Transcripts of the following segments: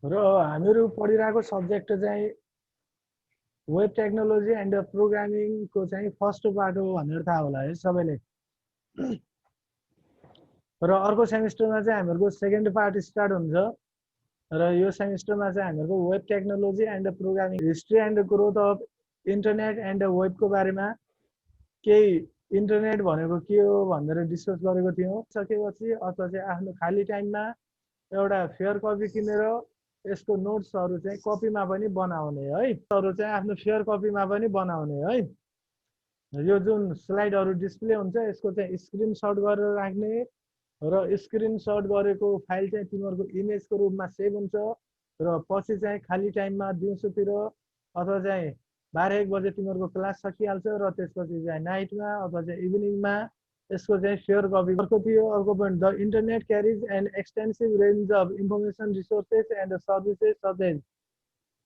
र हामीहरू पढिरहेको सब्जेक्ट चाहिँ वेब टेक्नोलोजी एन्ड प्रोग्रामिङको चाहिँ फर्स्ट पार्ट हो भनेर थाहा होला है सबैले। र अर्को सेमिस्टरमा चाहिँ हामीहरूको सेकेन्ड पार्ट स्टार्ट हुन्छ र यो सेमिस्टरमा चाहिँ हामीहरूको web technology and programming history and growth of internet and Webco बारेमा केही इन्टरनेट भनेको के हो भनेर डिस्कस गरेको थियौँ। सकेपछि अथवा चाहिँ आफ्नो खाली टाइममा एउटा फेयर कपी किनेर यसको नोट्सहरू चाहिँ कपीमा पनि बनाउने है, अरू चाहिँ आफ्नो फेयर कपीमा पनि बनाउने है। यो जुन स्लाइडहरू डिस्प्ले हुन्छ यसको चाहिँ स्क्रिनसट गरेर राख्ने र स्क्रिनसट गरेको फाइल चाहिँ तिमीहरूको इमेजको रूपमा सेभ हुन्छ र पछि चाहिँ खाली टाइममा दिउँसोतिर अथवा चाहिँ 12-1 बजे तिमीहरूको क्लास सकिहाल्छ र त्यसपछि चाहिँ नाइटमा अथवा चाहिँ इभिनिङमा यसको चाहिँ फेयर कपी अर्को थियो। अर्को point, the internet carries an extensive range of information resources and services such as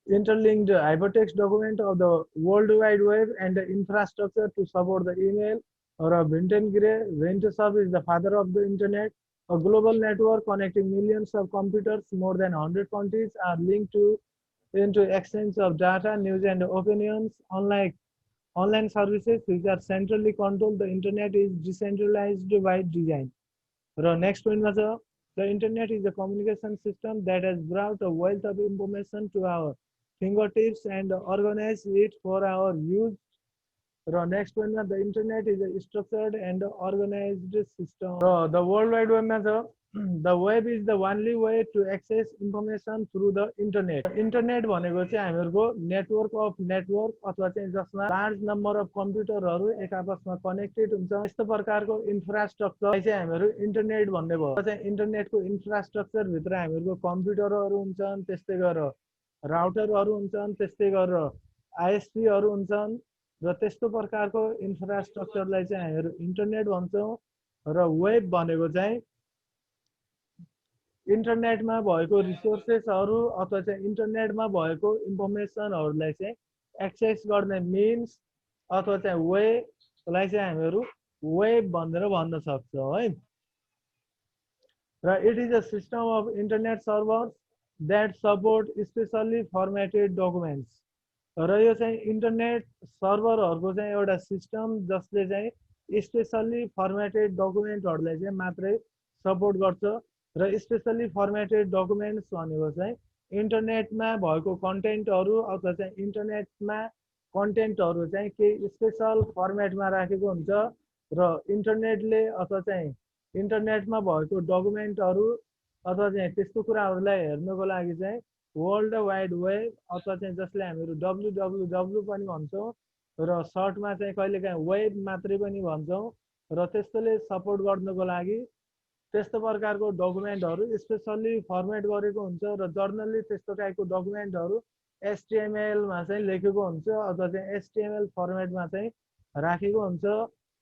interlinked hypertext document of the World Wide Web and the infrastructure to support the email. Or Vinton Gray, Ventusov is the father of the internet, a global network connecting millions of computers, more than 100 countries are linked to into exchange of data, news, and opinions. Unlike online services which are centrally controlled, the internet is decentralized by design. Next point was the internet is a communication system that has brought a wealth of information to our fingertips and organize it for our use. Next one, the internet is a structured and organized system. The World Wide Web method, the web is the only way to access information through the internet. Internet भनेको चाहिँ हामीहरूको network of network अथवा चाहिँ जसमा large number of कम्प्युटरहरू एक आपसमा connected हुन्छ यस्तो प्रकारको इन्फ्रास्ट्रक्चर चाहिँ हामीहरू इन्टरनेट भन्ने भयो। चाहिँ इन्टरनेटको इन्फ्रास्ट्रक्चर भित्र हामीहरूको कम्प्युटरहरू हुन्छन्, त्यस्तै गरेर राउटरहरू हुन्छन्, त्यस्तै गरेर आइएसपीहरू हुन्छन् र त्यस्तो प्रकारको इन्फ्रास्ट्रक्चरलाई चाहिँ हामीहरू इन्टरनेट भन्छौँ। र वेब भनेको चाहिँ इन्टरनेटमा भएको रिसोर्सेसहरू अथवा चाहिँ इन्टरनेटमा भएको इन्फर्मेसनहरूलाई चाहिँ एक्सेस गर्ने मिन्स अथवा चाहिँ वेलाई चाहिँ हामीहरू वेब भनेर भन्न सक्छौँ है। र it is a system of internet servers that support specially fermented documents. र यो चाहिँ इन्टरनेट सर्भरहरूको चाहिँ एउटा सिस्टम जसले चाहिँ स्पेसल्ली फर्मेटेड डकुमेन्टहरूलाई चाहिँ मात्रै सपोर्ट गर्छ। र स्पेसल्ली फर्मेटेड डकुमेन्ट्स भनेको चाहिँ इन्टरनेटमा भएको कन्टेन्टहरू अथवा चाहिँ इन्टरनेटमा कन्टेन्टहरू चाहिँ केही स्पेसल फर्मेटमा राखेको हुन्छ र इन्टरनेटले अथवा चाहिँ इन्टरनेटमा भएको डकुमेन्टहरू अथवा चाहिँ त्यस्तो कुराहरूलाई हेर्नको लागि चाहिँ वर्ल्ड वाइड वेब अथवा चाहिँ जसले हामीहरू www पनि भन्छौँ र सर्टमा चाहिँ कहिलेकाहीँ वेब मात्रै पनि भन्छौँ र त्यस्तोले सपोर्ट गर्नको लागि त्यस्तो प्रकारको डकुमेन्टहरू स्पेसल्ली फर्मेट गरेको हुन्छ र जर्नली त्यस्तो टाइपको डकुमेन्टहरू एचटिएमएलमा चाहिँ लेखेको हुन्छ अथवा चाहिँ एचटिएमएल फर्मेटमा चाहिँ राखेको हुन्छ।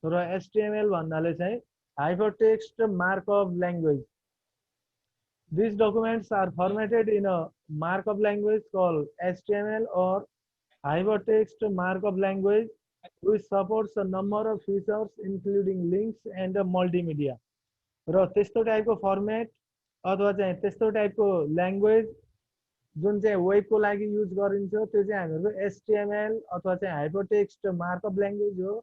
र एचटिएमएल भन्नाले चाहिँ hypertext markup language. These documents are formatted in a markup language called HTML or hypertext markup language, which supports a number of features including links and multimedia. र त्यस्तो टाइपको फर्मेट अथवा चाहिँ त्यस्तो टाइपको ल्याङ्ग्वेज जुन चाहिँ वेबको लागि युज गरिन्छ त्यो चाहिँ हामीहरूको एचटिएमएल अथवा चाहिँ हाइपरटेक्स्ट मार्कअप ल्याङ्ग्वेज हो।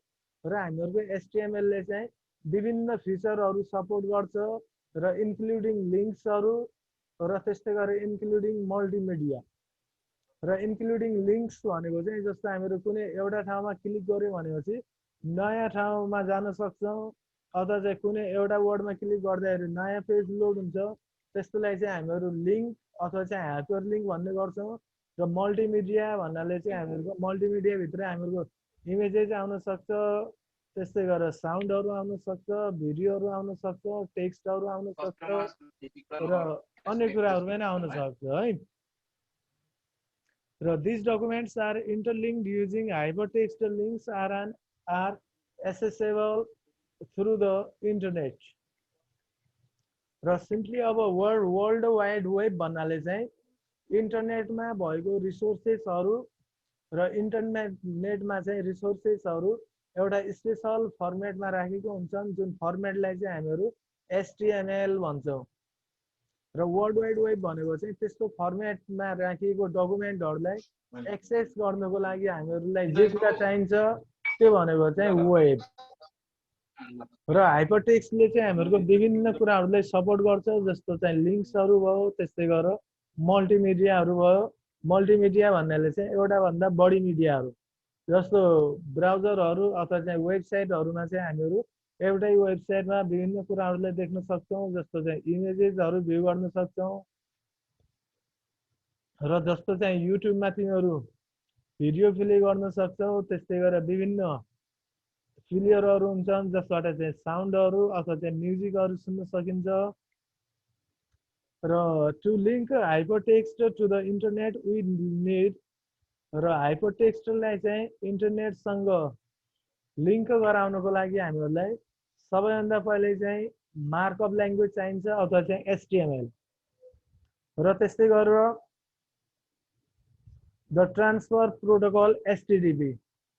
र हामीहरूको एचटिएमएलले चाहिँ विभिन्न फिचरहरू सपोर्ट गर्छ र इन्क्लुडिङ लिङ्क्सहरू र त्यस्तै गरेर इन्क्लुडिङ मल्टिमिडिया। र इन्क्लुडिङ लिङ्क्स भनेको चाहिँ जस्तो हामीहरू कुनै एउटा ठाउँमा क्लिक गऱ्यो भनेपछि नयाँ ठाउँमा जान सक्छौँ अथवा चाहिँ कुनै एउटा वर्डमा क्लिक गर्दाखेरि नयाँ पेज लोड हुन्छ, त्यस्तोलाई चाहिँ हामीहरू लिङ्क अथवा चाहिँ हाइपर लिङ्क भन्ने गर्छौँ। र मल्टिमिडिया भन्नाले चाहिँ हामीहरूको मल्टिमिडियाभित्र हामीहरूको इमेजेस आउन सक्छ, त्यस्तै गरेर साउन्डहरू आउन सक्छ, भिडियोहरू आउन सक्छ, टेक्स्टहरू आउन सक्छ र अन्य कुराहरू पनि आउन सक्छ है। र these documents are interlinked using hypertext links are accessible through the internet. र सिम्पली अब वर्ल्ड वाइड वेब भन्नाले चाहिँ इन्टरनेटमा भएको रिसोर्सेसहरू र इन्टरनेटमा चाहिँ रिसोर्सेसहरू एउटा स्पेसल फर्मेटमा राखेको हुन्छन् जुन फर्मेटलाई चाहिँ हामीहरू एचटिएमएल भन्छौँ। र वर्ल्ड वाइड वेब भनेको चाहिँ त्यस्तो फर्मेटमा राखिएको डकुमेन्टहरूलाई एक्सेस गर्नको लागि हामीहरूलाई जे कुरा चाहिन्छ त्यो भनेको चाहिँ वेब र हाइपरटेक्स्टले चाहिँ हामीहरूको विभिन्न कुराहरूलाई सपोर्ट गर्छ जस्तो चाहिँ लिङ्क्सहरू भयो त्यस्तै गरेर मल्टिमिडियाहरू भयो मल्टिमिडिया भन्नाले चाहिँ एउटा भन्दा बढी मिडियाहरू जस्तो ब्राउजरहरू अथवा चाहिँ वेबसाइटहरूमा चाहिँ हामीहरू एउटै वेबसाइटमा विभिन्न कुराहरूलाई देख्न सक्छौँ जस्तो चाहिँ इमेजेसहरू भ्यू गर्न सक्छौँ र जस्तो चाहिँ युट्युबमा तिमीहरू भिडियो प्ले गर्न सक्छौ त्यस्तै गरेर विभिन्न प्लेयरहरू हुन्छन् जसबाट चाहिँ साउन्डहरू अथवा चाहिँ म्युजिकहरू सुन्न सकिन्छ र to link hypertext to the internet we need र हाइपरटेक्स्टलाई चाहिँ इन्टरनेटसँग लिङ्क गराउनको लागि हामीहरूलाई सबैभन्दा पहिले चाहिँ मार्कअप ल्याङ्ग्वेज चाहिन्छ अथवा चाहिँ एचटिएमएल र त्यस्तै गरेर द ट्रान्सफर प्रोटोकल एचटिटिपी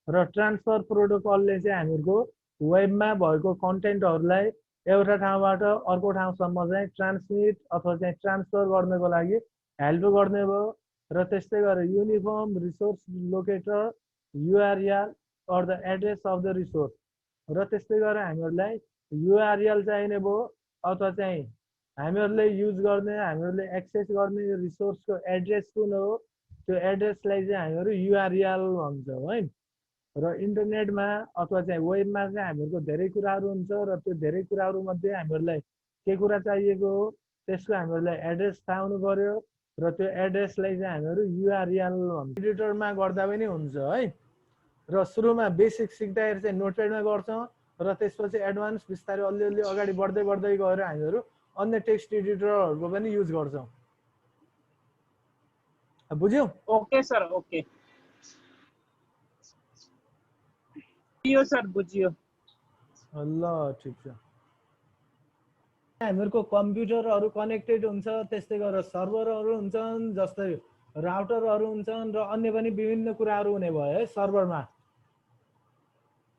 र ट्रान्सफर प्रोटोकलले चाहिँ हामीहरूको वेबमा भएको कन्टेन्टहरूलाई एउटा ठाउँबाट अर्को ठाउँसम्म चाहिँ ट्रान्समिट अथवा चाहिँ ट्रान्सफर गर्नको लागि हेल्प गर्ने भयो र त्यस्तै गरेर uniform resource locator URL or the address of the resource र त्यस्तै गरेर हामीहरूलाई युआरएल चाहिने भयो अथवा चाहिँ हामीहरूले युज गर्ने हामीहरूले एक्सेस गर्ने रिसोर्सको एड्रेस कुन हो त्यो एड्रेसलाई चाहिँ हामीहरू युआरएल भन्छौँ है र इन्टरनेटमा अथवा चाहिँ वेबमा चाहिँ हामीहरूको धेरै कुराहरू हुन्छ र त्यो धेरै कुराहरू मध्ये हामीहरूलाई के कुरा चाहिएको हो त्यसको हामीहरूलाई एड्रेस थाहा हुनु पर्यो र त्यो एड्रेसलाई चाहिँ हामीहरू युआरएल भन्छ एडिटरमा गर्दा पनि हुन्छ है र सुरुमा बेसिक सिक्दाखेरि चाहिँ नोटप्याडमा गर्छौँ र त्यसपछि एडभान्स बिस्तारै अलिअलि अगाडि बढ्दै बढ्दै गएर हामीहरू अन्य टेक्स्ट एडिटरहरूको पनि युज गर्छौँ बुझ्यौ ओके सर ओके बुझियो सर बुझियो ल ठिक छ हामीहरूको कम्प्युटरहरू कनेक्टेड हुन्छ त्यस्तै गरेर सर्भरहरू हुन्छन् जस्तै राउटरहरू हुन्छन् र अन्य पनि विभिन्न कुराहरू हुने भयो है सर्भरमा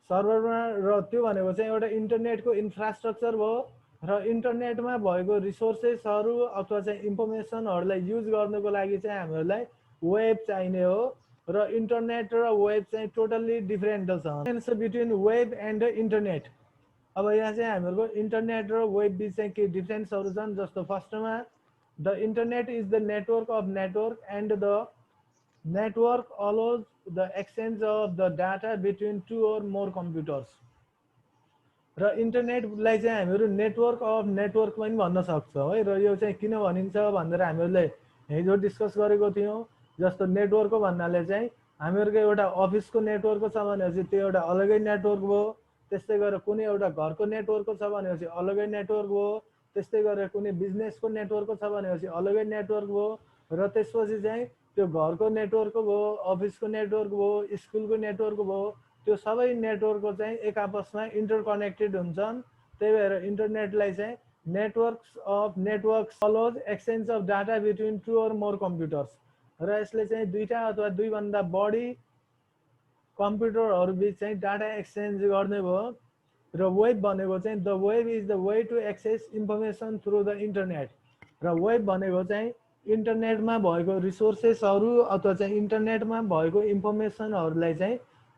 र त्यो भनेको चाहिँ एउटा इन्टरनेटको इन्फ्रास्ट्रक्चर भयो र इन्टरनेटमा भएको रिसोर्सेसहरू अथवा चाहिँ इन्फर्मेसनहरूलाई युज गर्नको लागि चाहिँ हामीहरूलाई वेब चाहिने हो र इन्टरनेट र वेब चाहिँ टोटल्ली डिफरेन्ट छ बिट्विन वेब एन्ड इन्टरनेट अब यहाँ चाहिँ हामीहरूको इन्टरनेट र वेब बिच चाहिँ के डिफरेन्सहरू छन् जस्तो फर्स्टमा the internet is the network of network and the network allows the exchange of the data between two or more computers र इन्टरनेटलाई चाहिँ हामीहरू नेटवर्क अफ नेटवर्क पनि भन्न सक्छौँ है र यो चाहिँ किन भनिन्छ भनेर हामीहरूले हिजो डिस्कस गरेको थियौँ जस्तो नेटवर्कको भन्नाले चाहिँ हामीहरूको एउटा अफिसको नेटवर्क छ भनेपछि त्यो एउटा अलगै नेटवर्क भयो त्यस्तै गरेर कुनै एउटा घरको नेटवर्क छ भनेपछि अलगै नेटवर्क भयो त्यस्तै गरेर कुनै बिजनेसको नेटवर्क छ भनेपछि अलगै नेटवर्क भयो र त्यसपछि चाहिँ त्यो घरको नेटवर्क भयो अफिसको नेटवर्क भयो स्कुलको नेटवर्क भयो त्यो सबै नेटवर्क चाहिँ एक आपसमा इन्टरकनेक्टेड हुन्छन् त्यही भएर इन्टरनेटलाई चाहिँ networks of networks allows exchange of data between two or more computers र यसले चाहिँ दुईटा अथवा दुईभन्दा बढी कम्प्युटरहरू बिच चाहिँ डाटा एक्सचेन्ज गर्ने भयो र वेब भनेको चाहिँ the web is the way to access information through the internet र वेब भनेको चाहिँ इन्टरनेटमा भएको रिसोर्सेसहरू अथवा चाहिँ इन्टरनेटमा भएको इन्फर्मेसनहरूलाई चाहिँ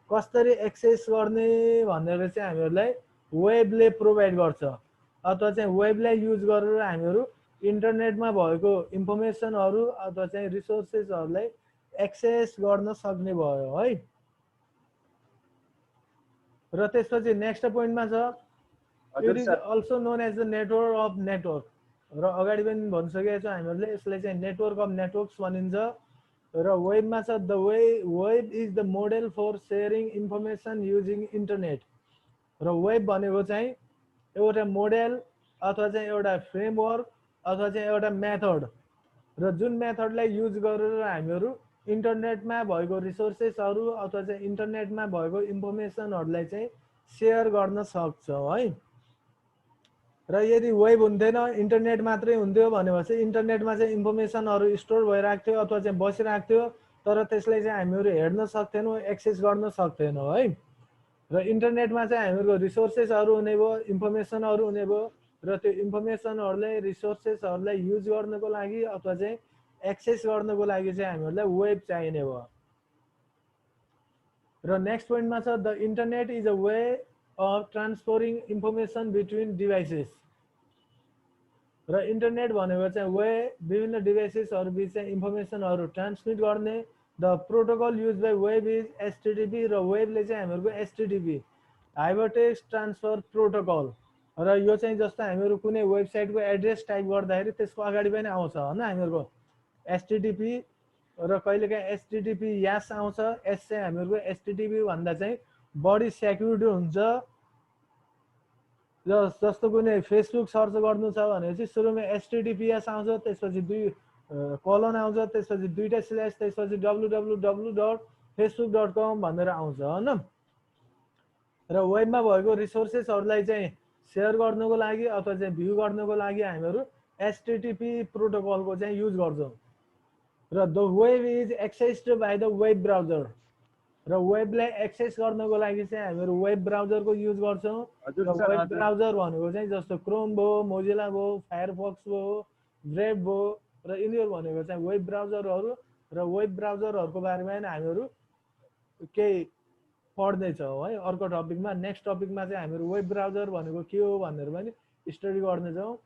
कसरी एक्सेस गर्ने भनेर चाहिँ हामीहरूलाई वेबले प्रोभाइड गर्छ अथवा चाहिँ वेबलाई युज गरेर हामीहरू इन्टरनेटमा भएको इन्फर्मेसनहरू अथवा चाहिँ रिसोर्सेसहरूलाई एक्सेस गर्न सक्ने भयो है र त्यसपछि नेक्स्ट पोइन्टमा छ it is also known as the network of network र अगाडि पनि भनिसकेको छ हामीहरूले यसलाई चाहिँ नेटवर्क अफ नेटवर्क्स भनिन्छ र वेबमा छ the web is the model for sharing information using internet र वेब भनेको चाहिँ एउटा मोडेल अथवा चाहिँ एउटा फ्रेमवर्क अथवा चाहिँ एउटा मेथड र जुन मेथडलाई युज गरेर हामीहरू इन्टरनेटमा भएको रिसोर्सेसहरू अथवा चाहिँ इन्टरनेटमा भएको इन्फर्मेसनहरूलाई चाहिँ सेयर गर्न सक्छौँ है र यदि वेब हुन्थेन इन्टरनेट मात्रै हुन्थ्यो भनेपछि इन्टरनेटमा चाहिँ इन्फर्मेसनहरू स्टोर भइरहेको थियो अथवा चाहिँ बसिरहेको थियो तर त्यसलाई चाहिँ हामीहरू हेर्न सक्थेनौँ एक्सेस गर्न सक्थेनौँ है र इन्टरनेटमा चाहिँ हामीहरूको रिसोर्सेसहरू हुने भयो इन्फर्मेसनहरू हुने भयो र त्यो इन्फर्मेसनहरूलाई रिसोर्सेसहरूलाई युज गर्नको लागि अथवा चाहिँ एक्सेस गर्नको लागि चाहिँ हामीहरूलाई वेब चाहिने भयो। र नेक्स्ट पोइन्टमा छ the internet is a way of transferring information between devices. र इन्टरनेट भनेको चाहिँ वे विभिन्न डिभाइसेसहरू बिच चाहिँ इन्फर्मेसनहरू ट्रान्समिट गर्ने। The protocol use by web is HTTP र वेबले चाहिँ हामीहरूको एचटिटिपी हाइपरटेक्स्ट ट्रान्सफर प्रोटोकल। र यो चाहिँ जस्तो हामीहरू कुनै वेबसाइटको एड्रेस टाइप गर्दाखेरि त्यसको अगाडि पनि आउँछ हैन हामीहरूको एचटिटिपी र कहिलेकाहीँ एचटिटिपी यास आउँछ। एस चाहिँ हामीहरूको एचटिटिपी भन्दा चाहिँ बढी सेक्युरिटी हुन्छ। जस्तो कुनै फेसबुक सर्च गर्नु छ भनेपछि सुरुमा एचटिटिपिएस आउँछ, त्यसपछि 2 कोलन आउँछ, त्यसपछि 2टा स्ल्यास, त्यसपछि www.facebook.com भनेर आउँछ हैन। र वेबमा भएको रिसोर्सेसहरूलाई चाहिँ शेयर गर्नको लागि अथवा चाहिँ भ्यू गर्नको लागि हामीहरू एचटिटिपी प्रोटोकलको चाहिँ युज गर्छौँ। र the web is accessed by the web browser. र वेबलाई एक्सेस गर्नको लागि चाहिँ हामीहरू वेब ब्राउजरको युज गर्छौँ। र वेब ब्राउजर भनेको चाहिँ जस्तो क्रोम भयो, मोजिला भयो, फायरफक्स भयो, ब्रेभ भयो र यिनीहरू भनेको चाहिँ वेब ब्राउजरहरू। र वेब ब्राउजरहरूको बारेमा हामीहरू केही पढ्दैछौँ है अर्को टपिकमा। नेक्स्ट टपिकमा चाहिँ हामीहरू वेब ब्राउजर भनेको के हो भनेर पनि स्टडी गर्नेछौँ।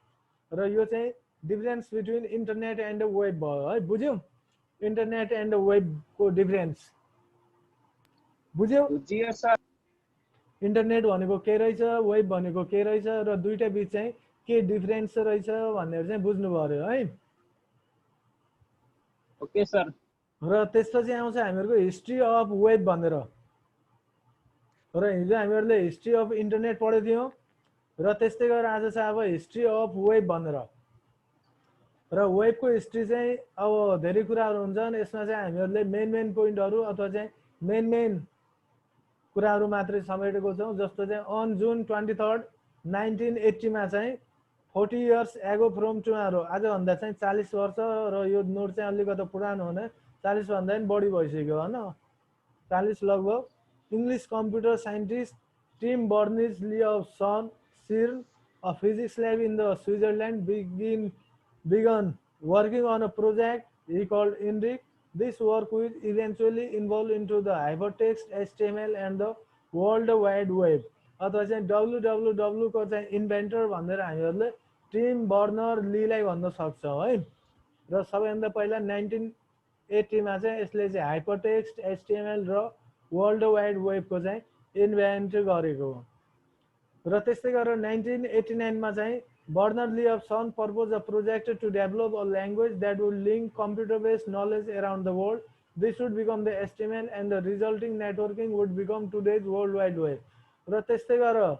र यो चाहिँ difference between internet and web भयो है। बुझ्यौ इन्टरनेट एन्ड वेबको डिफरेन्स बुझ्यौ? बुझियो सर। इन्टरनेट भनेको के रहेछ, वेब भनेको के रहेछ र दुईटा बिच चाहिँ के डिफरेन्स रहेछ भनेर चाहिँ बुझ्नु पर्यो है। Okay sir. र त्यसपछि आउँछ हामीहरूको हिस्ट्री अफ वेब भनेर। र हिजो हामीहरूले हिस्ट्री अफ इन्टरनेट पढेको थियौँ र त्यस्तै गरेर आज चाहिँ अब हिस्ट्री अफ वेब भनेर। र वेबको हिस्ट्री चाहिँ अब धेरै कुराहरू हुन्छन्। यसमा चाहिँ हामीहरूले मेन पोइन्टहरू अथवा चाहिँ मेन कुराहरू मात्रै समेटेको छौँ। जस्तो चाहिँ अन जुन 23, 1980 मा चाहिँ 40 इयर्स एगो फ्रम टुमारो, आजभन्दा चाहिँ 40 वर्ष। र यो नोट चाहिँ अलिकति पुरानो हुने, 40 भन्दा पनि बढी भइसक्यो हैन, 40 लगभग। English computer scientist Tim Berners Lee of CERN, a physics lab in the Switzerland began working on a project he called INRIC. This work will eventually evolve into the hypertext HTML and the World Wide Web. अथवा चाहिँ www को चाहिँ inventor भनेर हामीहरूले Tim Berners लीलाई भन्न सक्छौँ है। र सबैभन्दा पहिला 1980 मा चाहिँ यसले चाहिँ हाइपरटेक्स्ट HTML र वर्ल्ड वाइड वेबको चाहिँ इन्भेन्ट गरेको हो। र त्यस्तै गरेर 1989 मा चाहिँ Berners-Lee proposed a project to develop a language that would link computer-based knowledge around the world. This would become the HTML and the resulting networking would become today's World Wide Web. र त्यस्तै गरेर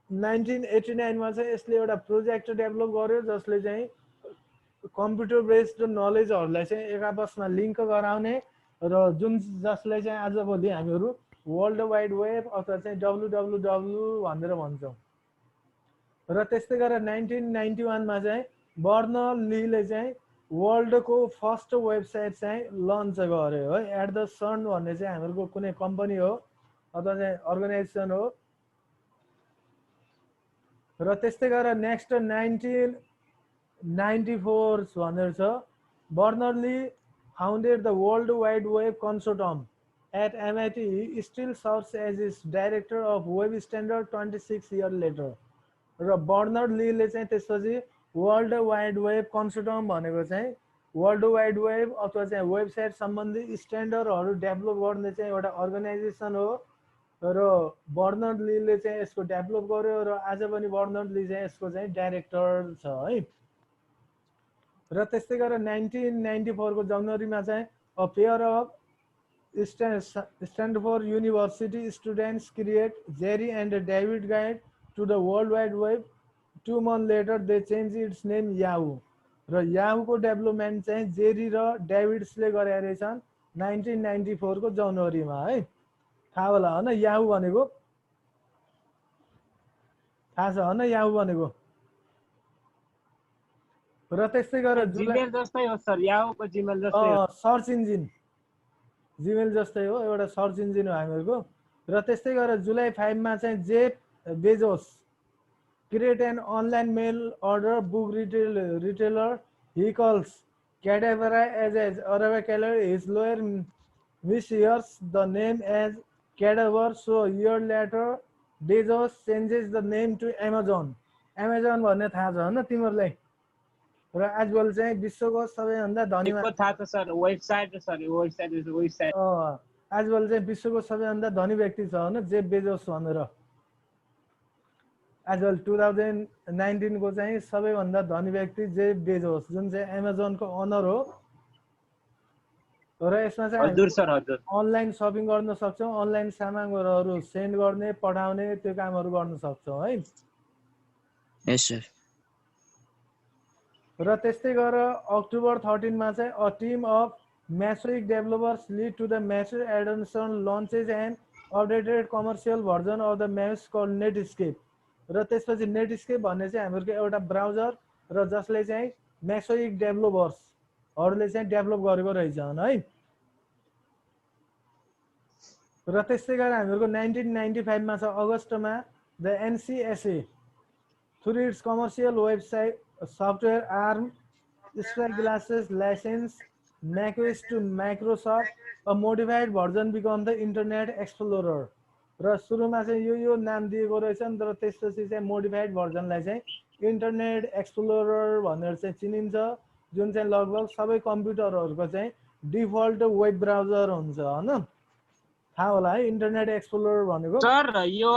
1989 मा चाहिँ यसले एउटा project develop गर्यो जसले चाहिँ कम्प्युटर बेस्ड नलेजहरूलाई चाहिँ एक आपसमा लिङ्क गराउने र जसलाई चाहिँ आजभोलि हामीहरू वर्ल्ड वाइड वेब अथवा चाहिँ www भनेर भन्छौँ। र त्यस्तै गरेर 1991 मा चाहिँ बर्नर-लीले चाहिँ वर्ल्डको फर्स्ट वेबसाइट चाहिँ लन्च गर्यो है। एट द सन भन्ने चाहिँ हामीहरूको कुनै कम्पनी हो अथवा चाहिँ अर्गनाइजेसन हो। र त्यस्तै गरेर नेक्स्ट 1994 भनेर छ। Berners Lee founded the world wide web consortium at MIT. He still serves as its director of web standard 26 years later. र बर्नर-लीले चाहिँ त्यसपछि वर्ल्ड वाइड वेब कन्सोर्टियम भनेको चाहिँ वर्ल्ड वाइड वेब अथवा चाहिँ वेबसाइट सम्बन्धी स्ट्यान्डर्डहरू डेभलप गर्ने चाहिँ एउटा अर्गनाइजेसन हो। र बर्नर-लीले चाहिँ यसको डेभलप गर्यो र आज पनि बर्नर-ली चाहिँ यसको चाहिँ डाइरेक्टर छ है। र त्यस्तै गरेर 1994 को जनवरीमा चाहिँ a pair of Stanford university students create Jerry and David guide to the World Wide Web. 2 months later they changed its name Yahoo. र Yahoo को डेभलपमेन्ट चाहिँ जेरी र डेभिड्सले गरेका रहेछन् 1994 को जनवरीमा है। थाहा होला हैन याहू भनेको? थाहा छ हैन याहू भनेको? र त्यस्तै गरेर जीमेल जस्तै हो सर, याहूको जीमेल जस्तै हो। सर्च इन्जिन जीमेल जस्तै हो, एउटा सर्च इन्जिन हो हामीहरूको। र त्यस्तै गरेर जुलाई 5 मा चाहिँ Jeff Bezos create an online mail order book retailer. He calls Cadabra as Arava Keller. His lawyer mishears the name as Cadaver, so a year later Bezos changes the name to Amazon. Amazon भन्ने थाहा छ होइन तिमीहरूलाई? र आजकल चाहिँ विश्वको सबैभन्दा धनी त्यसको थाहा छ सर वेबसाइट हो सर वेबसाइट आजकल चाहिँ विश्वको सबैभन्दा धनी व्यक्ति छ होइन जेफ बेजोस भनेर आजकल 2019 को चाहिँ सबैभन्दा धनी व्यक्ति जेफ बेजोस जुन चाहिँ एमाजोनको ओनर हो र यसमा चाहिँ हजुर सर हजुर अनलाइन शपिङ गर्न सक्छौं अनलाइन सामानहरु सेन्ड गर्ने पठाउने त्यो कामहरु गर्न सक्छौं है यस सर र त्यस्तै गरेर अक्टोबर 13 मा चाहिँ a team of Mashwick developers lead to the Mashwick Adamson launches an updated commercial version of the Mesh called Netscape. र त्यसपछि Netscape भन्ने चाहिँ हामीहरुको एउटा ब्राउजर र जसले चाहिँ Mashwick developers हरुले चाहिँ डेभलप गरेको रहेछ है र त्यस्तै गरेर हामीहरुको 1995 मा छ अगस्तमा the NCSA through its commercial website software arm Square Glasses license macOS to Microsoft, a modified version become the Internet Explorer. र सुरुमा चाहिँ यो नाम दिएको रहेछ नि तर त्यसपछि चाहिँ मोडिफाइड भर्जनलाई चाहिँ इन्टरनेट एक्सप्लोरर भनेर चाहिँ चिनिन्छ जुन चाहिँ लगभग सबै कम्प्युटरहरुको चाहिँ डिफल्ट वेब ब्राउजर हुन्छ हैन थाहा होला है इन्टरनेट एक्सप्लोरर भनेको सर यो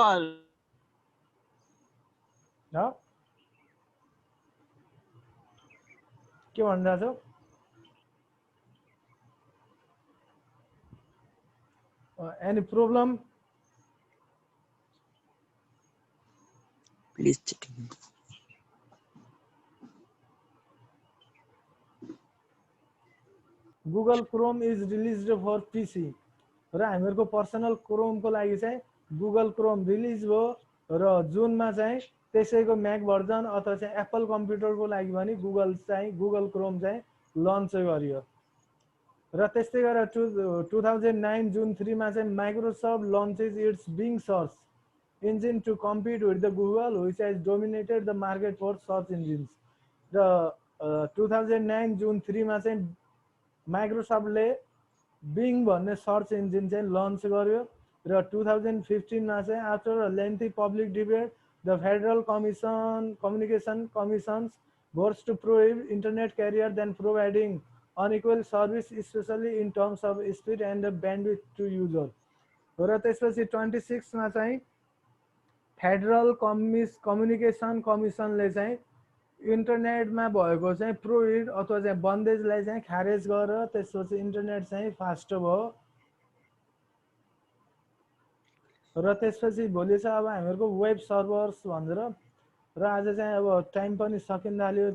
के भनिरहेछ any problem please check Google Chrome is released for PC र हामीहरुको पर्सनल क्रोम को लागि चाहिँ Google Chrome रिलिज भयो र जुन मा चाहिँ त्यसैको म्याक भर्जन अथवा चाहिँ एप्पल कम्प्युटर को लागि पनि Google Chrome चाहिँ लन्च गरियो र त्यस्तै गरेर 2009 जुन 3 मा चाहिँ Microsoft launches its Bing search engine to compete with the Google which has dominated the market for search engines र 2009 जुन 3 मा चाहिँ Microsoft ले Bing भन्ने सर्च इन्जिन चाहिँ लन्च गर्यो र 2015 मा चाहिँ after a lengthy public debate the Federal Communication Commission votes to prohibit internet carrier than providing unequal service especially in terms of speed and bandwidth to user र त्यसपछि 26 मा चाहिँ फेडरल कम्युनिकेसन कमिसनले चाहिँ इन्टरनेटमा भएको चाहिँ प्रोहिबिट अथवा चाहिँ बन्देजलाई चाहिँ खारेज गरेर त्यसपछि इन्टरनेट चाहिँ फास्ट भयो र त्यसपछि भोलि चाहिँ अब हामीहरुको वेब सर्भर्स भनेर र आज चाहिँ अब टाइम पनि सकिन थाल्यो